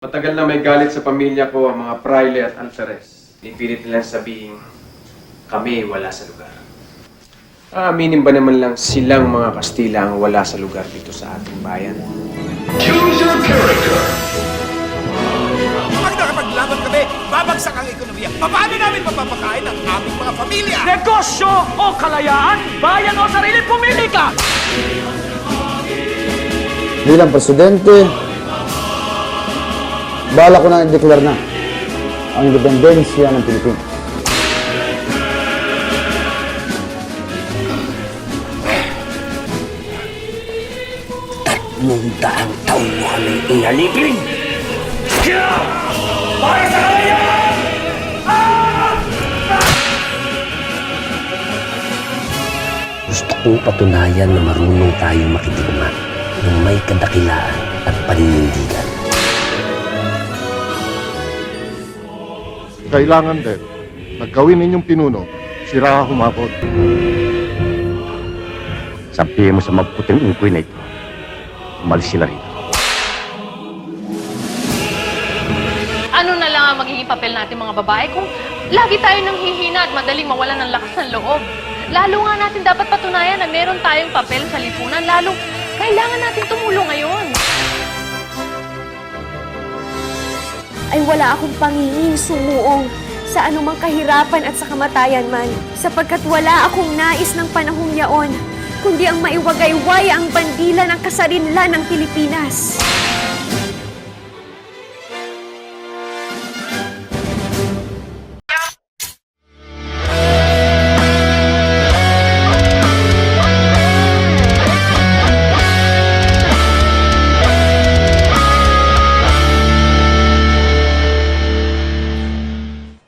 Matagal na may galit sa pamilya ko ang mga Fraile at Alferez. Pinipilit nilang sabihin, kami wala sa lugar. Aaminin ba naman lang silang mga Kastila ang wala sa lugar dito sa ating bayan? Choose your character. Pag nakapaglaban kami, babagsak ang ekonomiya. Paano namin mapapakain ang aming mga pamilya? Negosyo o kalayaan? Bayan o sarili, pumili ka! Bilang presidente, bala ko na i-declare na ang independensya ng Pilipinas. Tatlong taon mo kami inalipin. Para sa kalayaan! Gusto kong patunayan na marunong tayong makidikuma ng may kadakilaan at paninindigan. Kailangan din na gawin ninyong pinuno si Raha Humabot. Sabihin mo sa maputing ungkoy na ito, umalis sila rito. Ano na lang ang magiging papel natin mga babae kung lagi tayo nang hihina at madaling mawalan ng lakas ng loob? Lalo nga natin dapat patunayan na meron tayong papel sa lipunan, lalong kailangan natin tumulong ngayon. Ay wala akong pangingin sumuong sa anumang kahirapan at sa kamatayan man, sapagkat wala akong nais ng panahong yaon, kundi ang maiwagayway ang bandila ng kasarinlan ng Pilipinas.